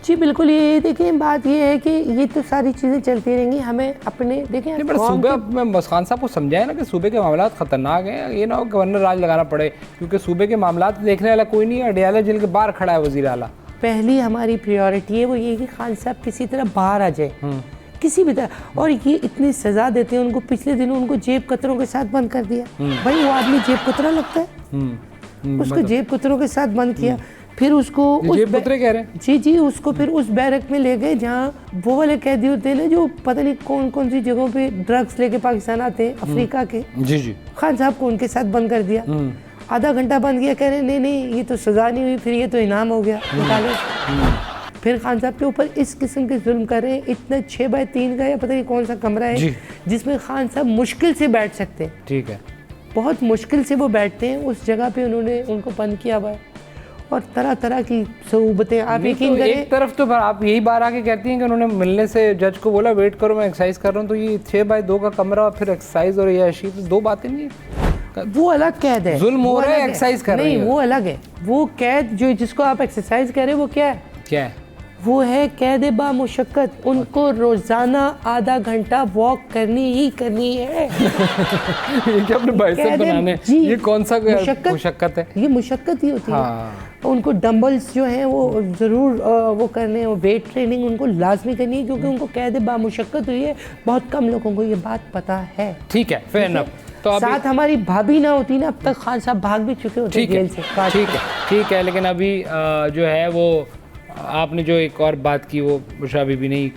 जी बिल्कुल, ये देखिए बात ये है कि ये तो सारी चीज़ें चलती रहेंगी, हमें अपने देखें बट सूबे में बस खान साहब को समझाए ना कि सूबे के मामला ख़तरनाक हैं, ये ना हो गवर्नर राज लगाना पड़े, क्योंकि सूबे के मामला देखने वाला कोई नहीं है, अडियाला जेल के बाहर खड़ा है वज़ीर आला। पहली हमारी प्रायोरिटी है वो ये कि खान साहब किसी तरह बाहर आ जाए, किसी भी तरह। और ये इतनी सज़ा देते हैं उनको, पिछले दिनों उनको जेब कतरों के साथ बंद कर दिया। भाई वो आदमी जेब कतरा लगता है, उसको जेब कतरों के साथ बंद किया। फिर उसको जेब कतरे कह रहे हैं? जी, उसको फिर उस बैरक में ले गए जहाँ वो वाले कैदी होते हैं ना जो पता नहीं कौन कौन सी जगहों पे ड्रग्स लेके पाकिस्तान आते हैं, अफ्रीका के। जी। खान साहब को उनके साथ बंद कर दिया, आधा घंटा बंद किया, कह रहे नहीं ये तो सज़ा नहीं हुई, फिर ये तो इनाम हो गया, निकाले। फिर खान साहब के ऊपर इस किस्म के जुल्म कर रहे हैं। इतना 6x3 का या पता नहीं कौन सा कमरा है जिसमें खान साहब मुश्किल से बैठ सकते हैं। ठीक है, बहुत मुश्किल से वो बैठते हैं, उस जगह पे उन्होंने उनको बंद किया हुआ है। और तरह तरह की सहूबतें, आप यकीन करें। एक तरफ तो आप यही बार आके कहती हैं कि उन्होंने मिलने से जज को बोला वेट करो मैं एक्सरसाइज कर रहा हूँ, तो ये 6x2 का कमरा और फिर एक्सरसाइज और ये अशी, तो दो बातें नहीं है। वो अलग कैद है, जुल्म हो रहा है, एक्सरसाइज कर रहे हैं। नहीं वो अलग है, वो कैद जो जिसको आप एक्सरसाइज कर रहे हैं वो क्या है? वो है कैद बा मुशक्कत। उनको रोजाना आधा घंटा वॉक करनी ही करनी है। ये क्या अपने बाइसेप बनाने, ये कौन सा मुशक्कत है? ये मुशक्कत ही होती है। उनको डंबल्स जो हैं वो ज़रूर वो करने हैं, वो वेट ट्रेनिंग उनको लाजमी करनी है, क्योंकि उनको कैद बा मुशक्कत हुई है। बहुत कम लोगों को ये बात पता है। ठीक है, फेयर इनफ। तो साथ हमारी भाभी ना होती ना, अब तक खान साहब भाग भी चुके होते जेल से। ठीक है, लेकिन अभी जो है वो आपने जो एक और बात की, वो बुशरा बीबी ने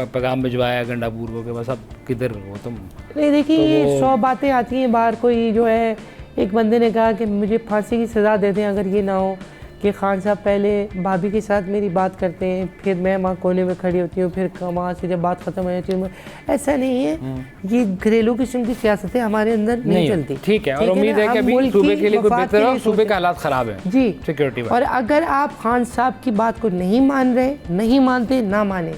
पैगाम भिजवाया गंडापुर को कि बस अब किधर हो तुम। नहीं देखिए, ये 100 बातें आती हैं बाहर। कोई जो है, एक बंदे ने कहा कि मुझे फांसी की सज़ा दे दें अगर ये ना हो कि खान साहब पहले भाभी के साथ मेरी बात करते हैं, फिर मैं वहाँ कोने में खड़ी होती हूँ, फिर वहाँ से जब बात ख़त्म हो जाती है। ऐसा नहीं है, ये घरेलू किस्म की सियासतें हमारे अंदर नहीं चलती। ठीक है, और उम्मीद है कि अभी सूबे के लिए कोई बेहतर हो, सूबे के हालात ख़राब हैं जी, सिक्योरिटी। और अगर आप खान साहब की बात को नहीं मान रहे, नहीं मानते, ना माने,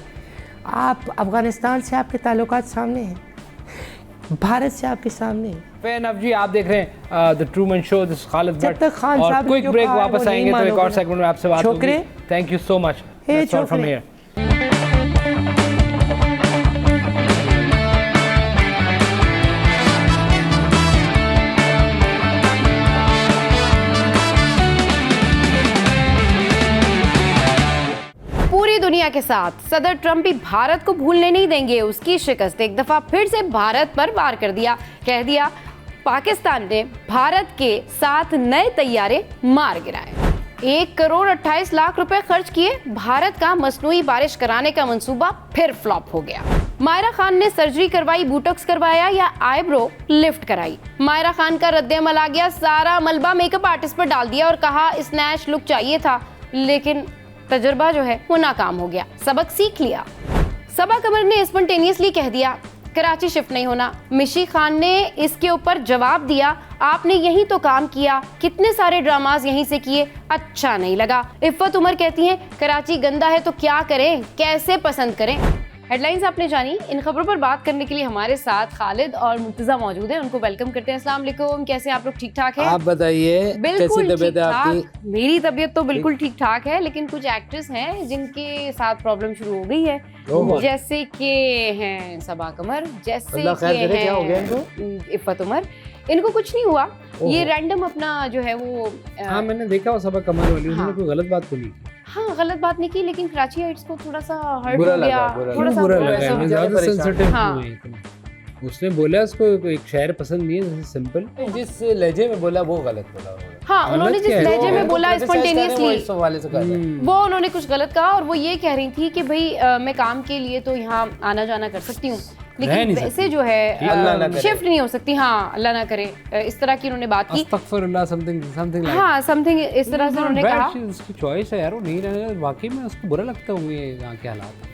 आप अफ़गानिस्तान से आपके ताल्लुकात सामने हैं। भारत से आपके सामने है। फेयर एनफ जी, आप देख रहे हैं the Truman show, this Khalid जब भट्ट। तक खान और साहब ने क्विक जो ब्रेक, कहा है वापस वो आएंगे नहीं तो एक और मानोगे। सेगमेंट में आपसे बात होगी। Chhokre, thank you so much. Hey that's all from Chhokre. Here. पूरी दुनिया के साथ सदर ट्रंप भी भारत को भूलने नहीं देंगे। उसकी शिकस्त एक दफा फिर से भारत पर वार कर दिया। कह दिया पाकिस्तान ने भारत के 7 नए तैयारे मार गिराए। 1,28,00,000 रुपए खर्च किए। भारत का मसनूई बारिश कराने का मंसूबा फिर फ्लॉप हो गया। मायरा खान ने सर्जरी करवाई, बोटॉक्स करवाया या आईब्रो लिफ्ट कराई। मायरा खान का रद्द-ए-अमल आ गया। सारा मलबा मेकअप आर्टिस्ट पर डाल दिया और कहा स्नैच लुक चाहिए था, लेकिन तजुर्बा जो है वो नाकाम हो गया। सबक सीख लिया। सबा कमर ने स्पॉन्टेनियसली कह दिया कराची शिफ्ट नहीं होना। मिशी खान ने इसके ऊपर जवाब दिया आपने यही तो काम किया, कितने सारे ड्रामाज यहीं से किए, अच्छा नहीं लगा। इफ़्फ़त उमर कहती हैं कराची गंदा है तो क्या करें, कैसे पसंद करें। हेडलाइंस आपने जानी। इन खबरों पर बात करने के लिए हमारे साथ खालिद और मुर्तजा मौजूद हैं। उनको वेलकम करते हैं। अस्सलाम वालेकुम, कैसे आप लोग? ठीक ठाक हैं? आप बताइए कैसी तबीयत है आपकी? मेरी तबीयत तो बिल्कुल ठीक ठाक है, लेकिन कुछ एक्ट्रेस हैं जिनके साथ प्रॉब्लम शुरू हो गई है, जैसे कि हैं सबा कमर, जैसे कि क्या हो गया इनको? हैं इफ़्फ़त उमर। इनको कुछ नहीं हुआ, ये रैंडम अपना जो है वो हाँ, मैंने देखा वो सबा कमर वाली, उन्होंने कोई गलत बात तो नहीं की। हाँ गलत बात नहीं की, लेकिन कराची हाइट्स को थोड़ा सा हर्ट बुरा हो गया, लगा, थोड़ा सा बुरा बुरा लगा, सा। मैं ज़्यादा सेंसिटिव हाँ। हुई थी। उसने बोला उसको एक शहर पसंद नहीं है, जैसे सिंपल। जिस लहजे में बोला वो गलत बोला उन्होंने। हाँ, उन्होंने जिस क्या है? लहजे में बोला वो स्पॉन्टेनियसली, इस हवाले से कर रहे हैं। वो उन्होंने कुछ गलत कहा और वो ये कह रही थी कि भाई मैं काम के लिए तो यहाँ आना जाना कर सकती हूँ, रह नहीं लेकिन वैसे जो है अल्लाह ना करे। शिफ्ट नहीं हो सकती। हाँ, अल्लाह ना करे, इस तरह की उन्होंने बात की। अस्तगफिरुल्लाह, समथिंग लाइक। हाँ, समथिंग इस तरह से उन्होंने कहा। उसकी चॉइस है यार, वो नहीं रहना। वाकई में उसको बुरा लगता होंगे यहाँ के हालात।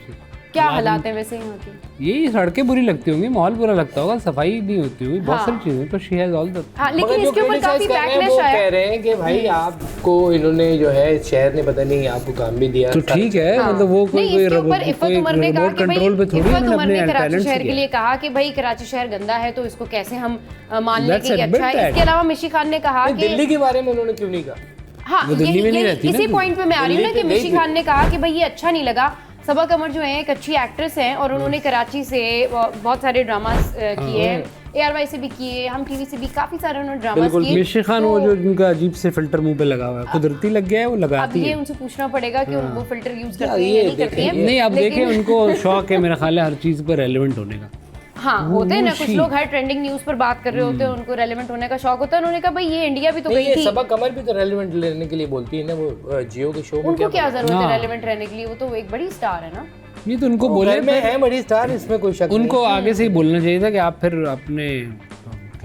क्या हालात हैं वैसे यहाँ के? यही सड़कें बुरी लगती होंगी, माहौल बुरा लगता होगा, सफाई नहीं होती होगी, बहुत हाँ। सारी चीजें। तो शी हैज ऑल द हाँ, लेकिन मगर जो इसके ऊपर criticize काफी कर रहे हैं, बैकलैश वो आया। कह रहे हैं कि भाई आपको इन्होंने जो है शहर ने पता नहीं आपको काम भी दिया। तो ठीक है, हाँ। मतलब वो नहीं, इसके ऊपर इफ़्फ़त उमर ने कहा कि भाई कंट्रोल पे थोड़ी इफ़्फ़त उन्होंने उमर ने अपने कराची टैलेंट शहर से के लिए किया। कहा कि भाई कराची शहर गंदा है तो इसको कैसे हम मान लें Let's कि ये admit अच्छा है। that. इसके अलावा मिशी खान ने कहा कि दिल्ली के बारे में उन्होंने क्यों नहीं कहा? हाँ, वो दिल्ली में नहीं रहती ना, इसी पॉइंट पे मैं आ रही हूँ ना दिल्ली कि पे मिशी गई खान ने कहा कि भाई ये अच्छा नहीं लगा। सबा कमर जो है एक अच्छी एक्ट्रेस हैं और उन्होंने कराची से बहुत सारे ड्रामास किए हैं, ARY से भी किए, हम टीवी से भी काफी सारे उन्होंने ड्रामास किए। मिशी खान वो जो उनका अजीब से फिल्टर मुंह पे लगा हुआ है, कुदरती लग गया है, वो अब लगाती ये है। उनसे पूछना पड़ेगा कि वो फिल्टर यूज करते हैं ये या नहीं करते हैं। नहीं, अब लेकिन- देखें, उनको शौक है मेरा ख्याल है हर चीज पर रेलेवेंट होने का। हाँ, होते हैं ना कुछ मुशी। लोग हर ट्रेंडिंग न्यूज पर बात कर रहे होते हैं, उनको रेलेवेंट होने का शौक होता है। उन्होंने कहा भाई ये इंडिया भी तो नहीं, गई ये थी, सबा कमर भी तो रेलेवेंट लेने के लिए बोलती है ना, वो जियो के शो में। उनको क्या जरूरत है हाँ। रेलेवेंट रहने के लिए? वो तो एक बड़ी स्टार है ना। नहीं तो उनको वो बोले घर में है बड़ी स्टार, इसमें कोई शक उनको आगे से ही बोलना चाहिए था कि आप फिर अपने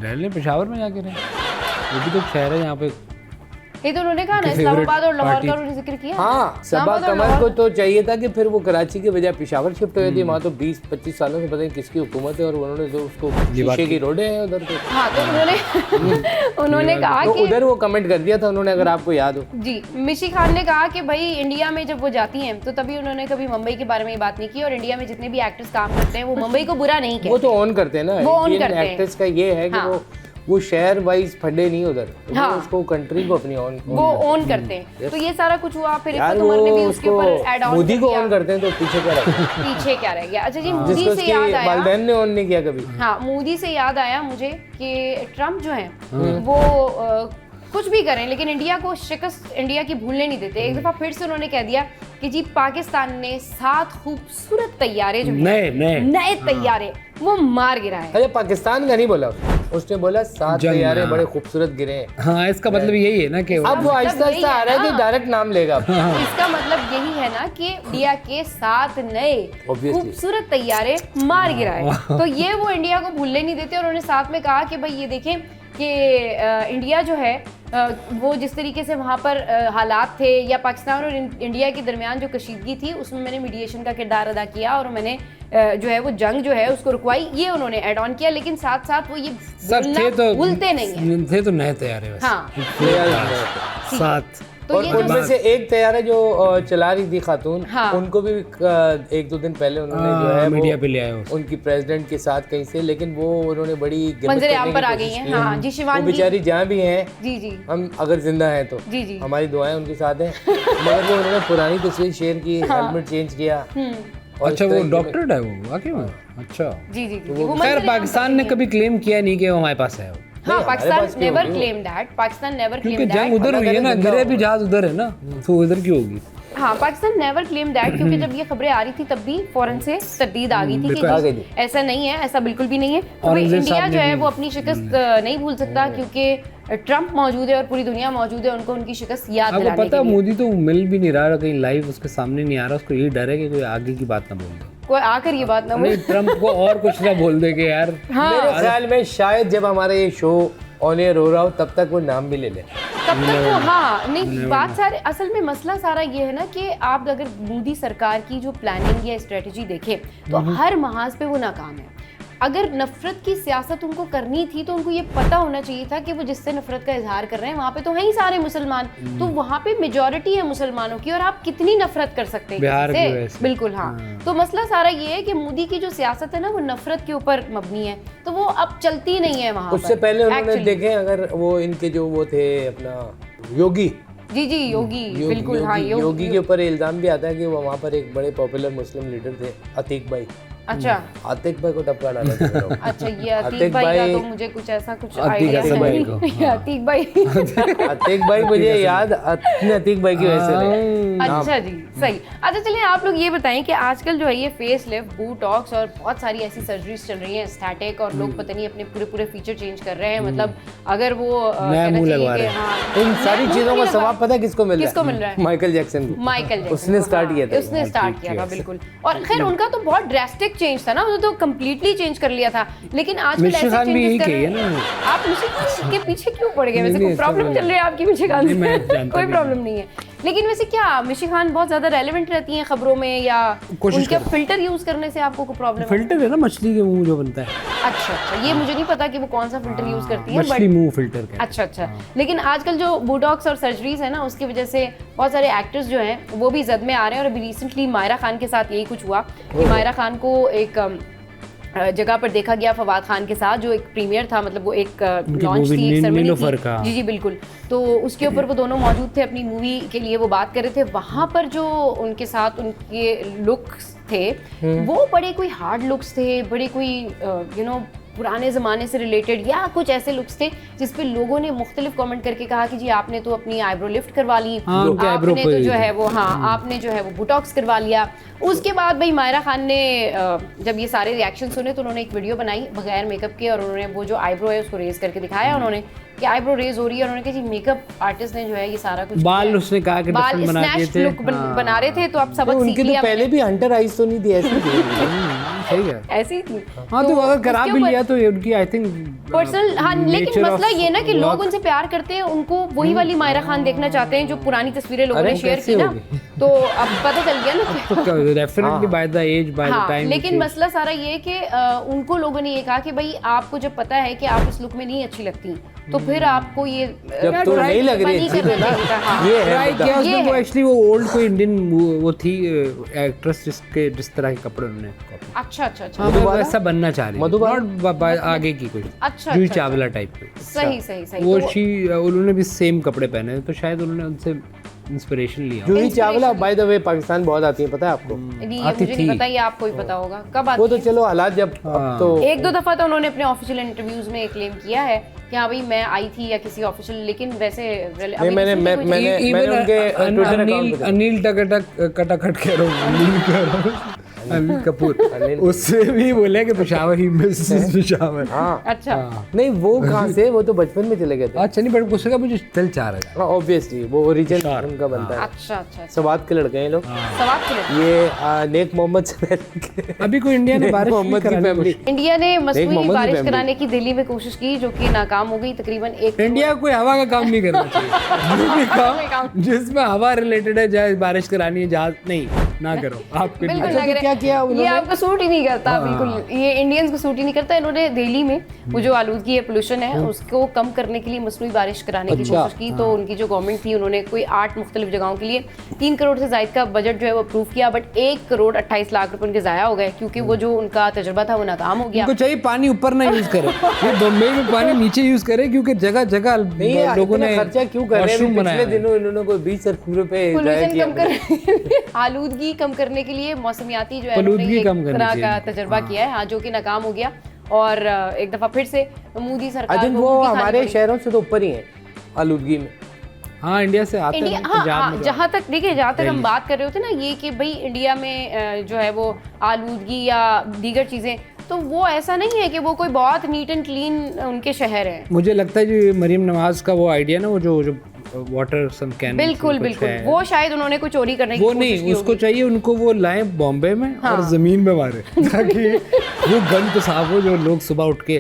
रह लें, पेशावर में जाके रहें। वो भी तो शहर है यहाँ पे। ये तो उन्होंने कहा ना, उनकी इस्लामाबाद और favorite लाहौर party। का उन्होंने जिक्र किया। हाँ, सबा इस्लामाबाद और कमर लाहौर- को तो चाहिए था कि फिर वो कराची के बजाय पेशावर शिफ्ट हुई थी। वहाँ तो 20-25 सालों से पता नहीं किसकी हुकूमत है और उन्होंने तो उसको शीशे की रोडें हैं उधर तो। हाँ, तो उन्होंने कहा तो कि उधर वो कमेंट कर दिया था उन्होंने, अगर आपको याद हो। जी, मिशी खान ने कहा कि भाई इंडिया में जब वो जाती हैं तो तभी उन्होंने कभी मुंबई के बारे में ये बात नहीं की, और इंडिया में जितने भी एक्टर्स काम करते हैं वो मुंबई को बुरा नहीं वो कहते। तो ऑन करते हैं ना, वो on इंडियन करते हैं। एक्ट्रेस का ये है कि हाँ। वो शहर वाइज फंडे नहीं उधर, हाँ। उसको कंट्री को अपनी ऑन वो ऑन करते हैं। तो ये सारा कुछ हुआ, फिर यार इफ़्फ़त वो उमर ने भी उसके उसको ऊपर ऐड ऑन मोदी को किया। ऑन करते हैं तो पीछे क्या रखते हैं? पीछे क्या रह गया? अच्छा जी, मोदी जिसको से उसकी याद आया। वालिदैन ने ऑन नहीं किया कभी। हाँ, मोदी से याद आया मुझे कि ट्रम्प जो हैं वो कुछ भी करें लेकिन इंडिया को शिकस्त इंडिया की भूलने नहीं देते। एक दफा फिर से उन्होंने कह दिया कि जी पाकिस्तान ने 7 खूबसूरत तैयारे जो हैं, नए तैयारे वो मार गिराए। अरे पाकिस्तान का नहीं बोला उसने बोला 7 तैयारे बड़े खूबसूरत गिरे हैं। हाँ, इसका मतलब यही है ना कि अब वो आहिस्ता यही आहिस्ता है आ रहा है कि ना। डायरेक्ट नाम लेगा अब। इसका मतलब यही है ना कि इंडिया के 7 नए Obviously। खूबसूरत तैयारे मार गिराए। तो ये वो इंडिया को भूलने नहीं देते। और उन्होंने साथ में कहा कि भाई ये देखें कि इंडिया जो है वो जिस तरीके से वहाँ पर हालात थे या पाकिस्तान और इंडिया के दरमियान जो कशीदगी थी उसमें मैंने मीडिएशन का किरदार अदा किया और मैंने जो है वो जंग जो है उसको रुकवाई, ये उन्होंने ऐड ऑन किया। लेकिन साथ साथ वो ये सब थे तो भूलते नहीं है। थे तो नए तैयारे बस। हाँ, 7 तो और ये उनमें जो से एक तैयारा जो चला रही थी खातून, हाँ। उनको भी 1-2 दिन पहले उन्होंने जो है मीडिया वो पे ले आए हो। उनकी प्रेसिडेंट के साथ कहीं से, लेकिन वो उन्होंने बड़ी गिमिक मंजर आम करने पर की आ गई कोशिश हैं। की हाँ जी, वो शिवानगी बेचारी जहाँ भी हैं, जी जी हम अगर जिंदा हैं तो जी जी हमारी दुआएं उनके साथ हैं, मगर वो उन्होंने पुरानी तस्वीर शेयर की, हेलमेट चेंज किया। और अच्छा इस वो तरह की डॉक्टरेट है वो वाकई में? अच्छा जी जी जी वो खैर मंजर आम पाकिस्तान ने कभी क्लेम किया नहीं कि वो हमारे पास है वो। हाँ हमारे पाकिस्तान पास क्यों नेवर होगी वो? क्लेम दैट, पाकिस्तान नेवर क्योंकि क्लेम जंग दैट। उधर हुई है ना, गिरे भी जहाज उधर है ना, तो उधर क्यों होगी? हाँ पाकिस्तान नेवर क्लेम दैट, क्योंकि जब ये खबरें आ रही थी तब भी फौरन से तरदीद आ गई थी कि बिल्कुल आ गई थी। ऐसा नहीं है, ऐसा बिल्कुल भी नहीं है। तो भाई औरंगजेब इंडिया साहब जो ने है भी- वो अपनी शिकस्त नहीं भूल सकता, क्योंकि ट्रम्प मौजूद है और पूरी दुनिया मौजूद है उनको उनकी शिकस्त याद आपको दिलाने पता के है लिए। मोदी तो मिल भी नहीं रहा, कहीं लाइव उसके सामने नहीं आ रहा, उसको यही डर है कि कोई आगे की बात ना बोल दे, कोई आकर ये बात ना नहीं ट्रम्प को और कुछ ना बोल दे कि यार मेरे ख्याल में शायद जब हमारा ये शो ऑन एयर हो रहा हो तब तक वो नाम भी ले ले। तब तक वो हाँ नहीं बात सारे असल में मसला सारा ये है ना कि आप अगर मोदी सरकार की जो प्लानिंग या स्ट्रेटजी देखें तो हर महाज पे वो नाकाम है। अगर नफरत की सियासत उनको करनी थी तो उनको ये पता होना चाहिए था कि वो जिससे नफरत का इजहार कर रहे हैं वहाँ पे तो हैं ही सारे मुसलमान, तो वहाँ पे मेजॉरिटी है मुसलमानों की और आप कितनी नफरत कर सकते हैं बिहार किसी की से? वजह से। बिल्कुल हाँ। तो मसला सारा ये है कि मोदी की जो सियासत है ना वो नफरत के ऊपर मबनी है, तो वो अब चलती नहीं है वहाँ उससे पर। पहले उन्होंने Actually। देखे अगर वो इनके जो वो थे अपना योगी जी जी योगी बिल्कुल हाँ योगी के ऊपर इल्जाम भी आता है कि वो वहाँ पर एक बड़े पॉपुलर मुस्लिम लीडर थे अतीक भाई। अच्छा आतिक भाई को टपका डाला था लोगों ने। अच्छा ये अतीक अतीक भाई का भाई- तो मुझे कुछ ऐसा कुछ अतीक आइडिया हसन भाई को, नहीं। अतीक भाई अतीक भाई मुझे याद अपने अतीक भाई की वजह से नहीं। अच्छा जी सही। अच्छा चलिए आप लोग ये बताएं कि आजकल जो है ये फेस लिफ्ट, बोटॉक्स और बहुत सारी ऐसी सर्जरीज चल रही हैं स्टैटिक, और लोग पता नहीं अपने पूरे पूरे फीचर चेंज कर रहे हैं, मतलब अगर वो नया कहना मुंह चाहिए लगवा कि रहे हैं। हाँ, इन सारी नया चीजों मुंह का नहीं सवाब पता है किसको मिल रहा है? किसको मिल रहा है? माइकल जैक्सन को। माइकल जैक्सन उसने को, स्टार्ट हाँ, किया था। उसने स्टार्ट किया था बिल्कुल। और खैर उनका तो बहुत ड्रेस्टिक चेंज था ना, वो तो कम्प्लीटली चेंज कर लिया था, लेकिन आजकल मिश्रा ऐसे खान भी चेंजेस यही कर कही रहे है हैं। ना। आप मिश्रा खान के पीछे क्यों पड़ गए? वैसे नहीं, कोई प्रॉब्लम अच्छा चल रही है आपकी मिश्रा खान नहीं, मैं से? जानता कोई नहीं। प्रॉब्लम नहीं है, लेकिन वैसे क्या मिश्रा खान बहुत ज्यादा रेलेवेंट रहती हैं खबरों में, या कोशिश उनके करते फिल्टर यूज करने से आपको कोई प्रॉब्लम है? फिल्टर है ना मछली के मुंह जो बनता है, अच्छा अच्छा, ये मुझे नहीं पता कि वो कौन सा फिल्टर यूज करती है, मछली बट मुंह फिल्टर का। अच्छा अच्छा। लेकिन आजकल जो बोटॉक्स और सर्जरीज है ना उसकी वजह से बहुत सारे एक्टर्स जो हैं वो भी जद में आ रहे हैं, और अभी रिसेंटली मायरा खान के साथ यही कुछ हुआ कि मायरा खान को एक जगह पर देखा गया फवाद खान के साथ, जो एक प्रीमियर था, मतलब वो एक लॉन्च मूवी थी, एक सेरेमनी नीलोफर का। थी। जी जी बिल्कुल। तो उसके ऊपर वो दोनों मौजूद थे, अपनी मूवी के लिए वो बात कर रहे थे। वहाँ पर जो उनके साथ उनके लुक्स थे वो बड़े कोई हार्ड लुक्स थे, बड़े कोई पुराने ज़माने से रिलेटेड या कुछ ऐसे लुक्स थे जिस पे लोगों ने मुख्तलिफ कमेंट करके कहा कि जी आपने तो अपनी आईब्रो लिफ्ट करवा ली, हाँ, उनके eyebrow आपने तो पे जो ही है वो हाँ आपने जो है वो बोटॉक्स करवा लिया। उसके बाद भाई मायरा खान ने जब ये सारे रिएक्शन सुने तो उन्होंने एक वीडियो बनाई बगैर मेकअप के, और उन्होंने वो जो आईब्रो है उसको रेज करके दिखाया उन्होंने कि आईब्रो रेज हो रही है, और उन्होंने कहा जी मेकअप आर्टिस्ट ने जो है ये सारा कुछ बाल उसने कहा कि बाल different बना दिए स्नैच थे। लुक बना रहे थे, तो आप सबक सीख उनकी तो लिया पहले भी हंटर आइज तो नहीं थी ऐसी थी। सही है। ऐसे ही थी। हाँ तो अगर करा उसके भी ऊपर- लिया तो ये उनकी आई थिंक पर्सनल हाँ, लेकिन nature मसला of ये ना कि लोग work- उनसे प्यार करते हैं, उनको वही वाली मायरा खान देखना चाहते हैं जो पुरानी तस्वीरें लोगों अरे ने शेयर कैसे की ना, होगी? तो अब पता चल गया ना कि definitely by the age by the हाँ, टाइम। लेकिन मसला सारा ये है कि उनको लोगों ने ये कहा कि भाई आपको जब पता है कि आप इस लुक में नहीं अच्छी लगती तो फिर आपको ये जब तो नहीं लग रही नहीं करना चाहिए था, हाँ। ये है ट्राई मुद्दा। किया उसने, ये वो है। एक्चुअली वो ओल्ड कोई इंडियन वो थी एक्ट्रेस जिस तरह के कपड़े उन्होंने copy- अच्छा अच्छा अच्छा हाँ, वो वैसा बनना चाह रही है, मधुबाला? Not आगे की कोई अच्छा, जूही अच्छा, चावला टाइप की। सही सही सही। वो तो उन्होंने भी सेम कपड़े पहने थे, तो शायद उन्होंने उनसे इंस्पिरेशन लिया। Juhi Chawla by the way Pakistan बहुत आती है पता है आपको? नहीं ये आती मुझे नहीं थी। पता, ये आपको ही पता होगा कब आती वो तो है? चलो हालात जब अब तो एक दो दफा तो उन्होंने अपने ऑफिशियल इंटरव्यूज में क्लेम किया है कि हाँ भाई मैं आई थी या किसी ऑफिशियल, लेकिन वैसे नहीं, मैंने उनके ट्विटर अकाउंट पे अनिल कटाखट कह रहा हूँ, अनिल कह रहा हूँ, अनिल कपूर, उससे भी बोले कि पेशावर ही मिसेस पेशावर। हाँ अच्छा नहीं वो कहाँ से, वो तो बचपन में चले गए थे। अच्छा नहीं, बट उसका मुझे दिल चाह रहा है। ऑब्वियसली वो ओरिजिन उनका बनता है। अच्छा अच्छा। सवात के लड़के हैं ये लोग। सवाल के लिए ये नेक मोहम्मद से पहले के अभी कोई इंडिया ने बारिश मोहम्मद की कराने की फैमिली। इंडिया ने मसनूई मोहम्मद बारिश फैमिली। कराने की दिल्ली में कोशिश की जो कि नाकाम हो गई। तकरीबन एक इंडिया कोई हवा का काम नहीं करना चाहिए। जो भी काम जिसमें हवा रिलेटेड है, चाहे बारिश करानी है, जहाज नहीं, ना करो आपके लिए। बिल्कुल ना करें। क्या किया ये उन्होंने? आपको सूट ही नहीं करता बिल्कुल, ये इंडियंस को सूट ही नहीं करता। इन्होंने दिल्ली में वो जो आलूदगी है, पोल्यूशन है, उसको कम करने के लिए मसनूई बारिश कराने की कोशिश की। तो उनकी जो गवर्नमेंट थी, उन्होंने कोई 8 मुख्तलिफ जगहों के लिए 3 करोड़ से ज़ायद का बजट जो है वो अप्रूव किया, बट 1 करोड़ 28 लाख रुपए उनके ज़ाया हो गए, क्योंकि वो जो उनका तजुर्बा था वो नाकाम हो गया। उनको चाहिए पानी ऊपर ना यूज करे, ये बम्बई में पानी नीचे यूज करे, क्योंकि जगह जगह लोगों ने खर्चा क्यों कर रहे हैं? पिछले दिनों इन्होंने कोई 20 अरब रुपए जाया पोल्यूशन किया। कम करने आलूदगी कम करने के लिए मौसमियाती जो है आलूदगी उन्होंने कम एक करनी तरह का चाहिए। तजर्बा किया है, हाँ, जो कि नाकाम हो गया। और एक दफा फिर से मोदी सरकार आई थिंक को वो मुंह की खानी हमारे पड़ी। शहरों से तो ऊपर ही है आलूदगी में। हाँ इंडिया से आते इंडिया, हैं हाँ, पंजाब में तो जहाँ तक देखिए, जहाँ तक हम बात कर रहे होते ना ये कि भाई इंडिया में जो है वो आलूदगी या दीगर चीज़ें, तो वो ऐसा नहीं है कि वो कोई बहुत नीट एंड क्लीन उनके शहर हैं। मुझे लगता है जो मरीम नवाज का वो आइडिया ना, वो जो वाटर सम कैन, बिल्कुल बिल्कुल, वो शायद उन्होंने कोई चोरी करने की वो कोशिश की नहीं, उसको होगी। चाहिए उनको वो लाएं बॉम्बे में और जमीन में मारे, ताकि वो गंद तो साफ हो, जो लोग सुबह उठ के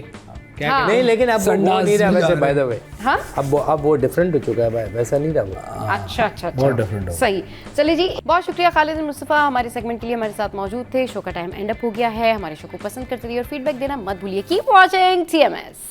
क्या हाँ। कहते नहीं, लेकिन अब वो संडास नहीं रहा में जा वैसे, रहे बाय द वे। हाँ, अब वो डिफरेंट हो चुका है, वैसा नहीं रहा वो। अच्छा अच्छा बहुत अच्छा, different हो। सही। चलिए जी, बहुत शुक्रिया खालिद मुस्तफ़ा, हमारे सेगमेंट के लिए हमारे साथ मौजूद थे। शो का टाइम एंड अप हो गया है। हमारे शो को पसंद करते रहिए और फीडबैक देना मत भूलिए। Keep watching TMS।